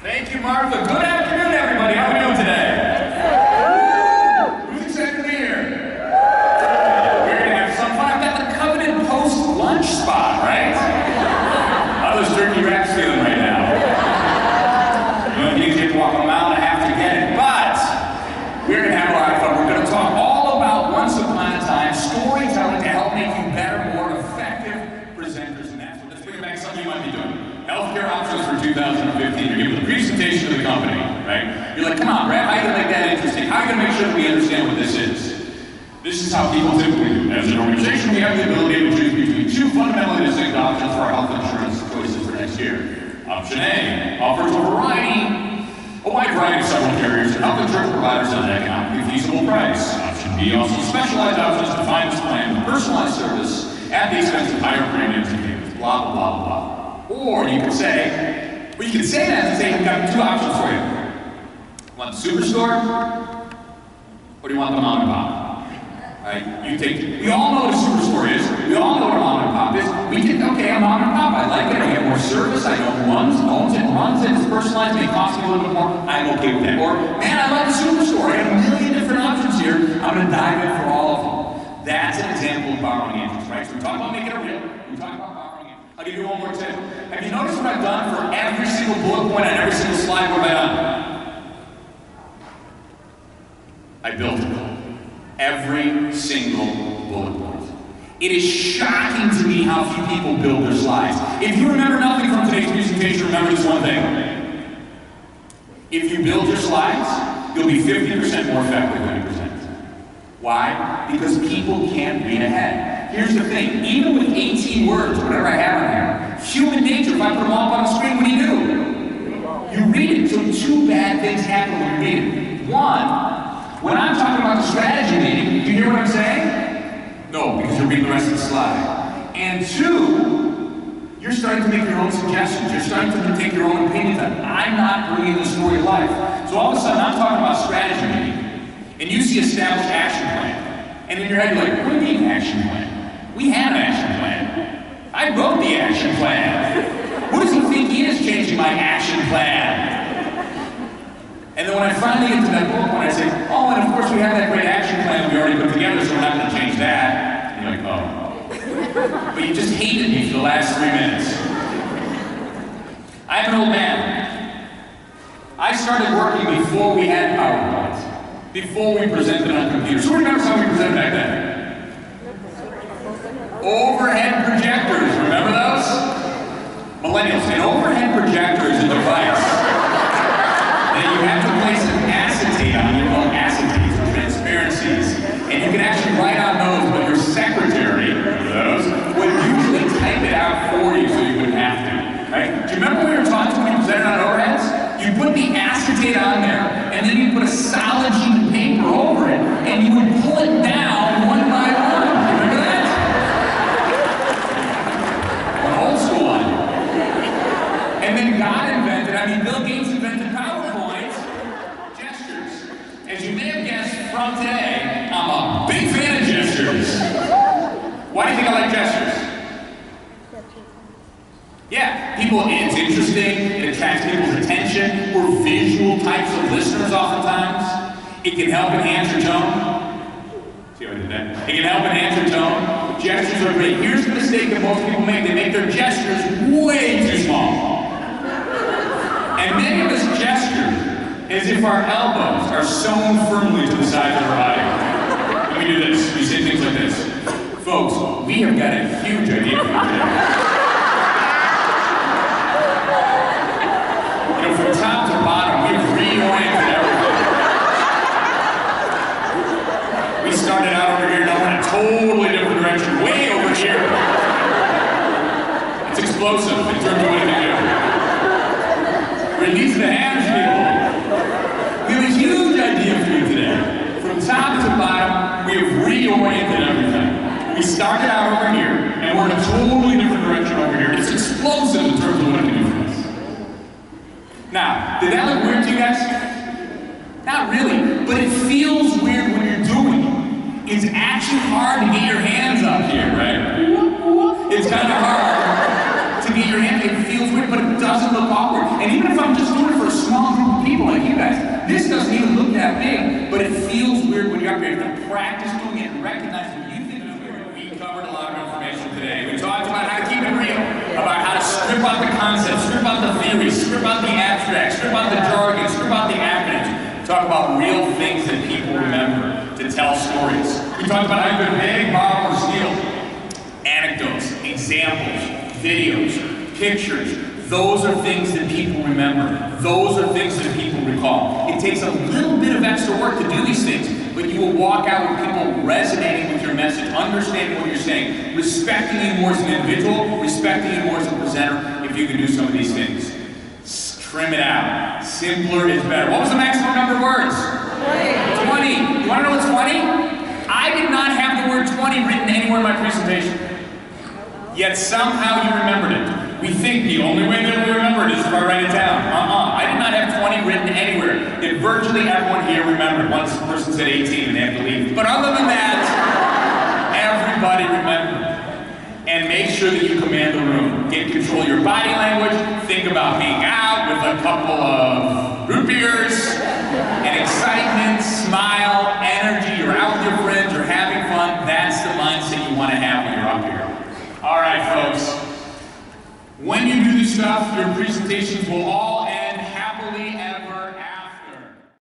Thank you, Martha. Good afternoon, everybody. How are we doing today? Who's excited to be here? We're going to have some fun. I've got the coveted post-lunch spot, right? How those turkey wraps feeling right now? You get to walk a mile and a half to get it. But we're going to have a lot of fun. We're going to talk all about once upon a time storytelling to help make you better, more effective presenters. And that's what, let's bring it back to something you might be doing. Healthcare options for 2015. You're giving the presentation to the company, right? You're like, come on, Brad, how are you going to make that interesting? How are you going to make sure that we understand what this is? This is how people typically do. As an organization, we have the ability to choose between two fundamentally distinct options for our health insurance choices for next year. Option A offers a wide variety of several carriers and health insurance providers at an economically feasible price. Option B offers specialized options to find this plan with personalized service at the expense of higher premiums and payments. Blah, blah, blah, blah. Or you could say, well, you can say that and say, we've got two options for you. Want the superstore, or do you want the mom and pop? Right? We all know what a superstore is. We all know what a mom and pop is. We can, okay, a mom and pop, I like it. I get more service. I know who owns it, runs it. It's personalized. It costs me a little bit more. I'm okay with that. Or, man, I like the superstore. I have a million different options here. I'm going to dive in for all of them. That's an example of borrowing interest, right? So we talk about making it real. We talk about borrowing interest. I'll give you one more tip. Have you noticed what I've done for every single bullet point on every single slide? What have I done? I built it. Every single bullet point. It is shocking to me how few people build their slides. If you remember nothing from today's presentation, remember this one thing. If you build your slides, you'll be 50% more effective when you present. Why? Because people can't read ahead. Here's the thing, even with 18 words, whatever I have on here, human nature, if I put them all up on the screen, what do? You read it. So two bad things happen when you read it. One, when I'm talking about the strategy meeting, do you hear what I'm saying? No, because you're reading the rest of the slide. And two, you're starting to make your own suggestions. You're starting to take your own opinions on, I'm not bringing the story to life. So all of a sudden, I'm talking about strategy meeting, and you see established action plan. And in your head, you're like, what do you mean action plan? We have an action plan. I wrote the action plan. What does he think he is changing my action plan? And then when I finally get to that bullet point, I say, oh, and of course we have that great action plan we already put together, so we're not going to change that. And you're like, oh. But you just hated me for the last 3 minutes. I'm an old man. I started working before we had PowerPoint, before we presented on computers. Who remembers how we presented back then? Overhead projectors, remember those? Millennials, an overhead projector is a device that you have to place an acetate on. They're called acetates or transparencies. And you can actually write on those, but your secretary, remember those, would usually type it out for you so you wouldn't have to. Right? Do you remember when we were talking when you presented on overheads? You put the acetate on there, and then you put a solid sheet of paper over it, and you would pull it down one by one. Remember that? An old school one. And then Bill Gates invented PowerPoint. Gestures. As you may have guessed from today, I'm a big fan of gestures. Why do you think I like gestures? Yeah, it's interesting, it attracts people's attention. We're visual types of listeners oftentimes. It can help enhance your tone. See how I did that? It can help enhance your tone. Gestures are great. Here's the mistake that most people make. They make their gestures way too small. And many of us gesture as if our elbows are sewn firmly to the sides of our body. Let me do this. We say things like this. Folks, we have got a huge idea for you today. From top to bottom, we've reoriented everything. We started out over here, now we're in a totally different direction, way over here. It's explosive in terms of what it can do. Release the hands, people. We have a huge idea for you today. From top to bottom, we have reoriented everything. We started out over here, and we're in a totally different direction over here. It's explosive in terms of what it can do for us. Now, did that look weird to you guys? Not really, but it feels weird when you're doing it. It's actually hard to get your hands up here, right? It's kind of hard to get your hand, it feels weird, but it doesn't look awkward. And even if I'm just doing it for a small group of people like you guys, this doesn't even look that big, but it feels weird when you're up here. You have to practice doing it and recognize when you think it's weird. We covered a lot of information today. We talked about how to keep it real, about how to strip out the concepts, strip out the theories, strip out the abstract, strip out the jargon, strip out the acronyms. Talk about real things that people remember to tell stories. We talked about how you could beg, borrow, or steal. Anecdotes, examples, videos, pictures. Those are things that people remember. Those are things that people recall. It takes a little bit of extra work to do these things, but you will walk out with people resonating with your message, understanding what you're saying, respecting you more as an individual, respecting you more as a presenter if you can do some of these things. Trim it out. Simpler is better. What was the maximum number of words? 20. You want to know what's funny? I did not have the word 20 written anywhere in my presentation. Yet somehow you remembered it. We think the only way that we remember it is if I write it down. I did not have 20 written anywhere. Yet virtually everyone here remembered. One person said 18 and they have to leave. But other than that, everybody remembered. And make sure that you command the room. Get control of your body language. Think about being out with a couple of root beers and excitement, smile, energy. You're out with your friends, you're having fun. That's the mindset you want to have when you're up here. All right, folks. When you do this stuff, your presentations will all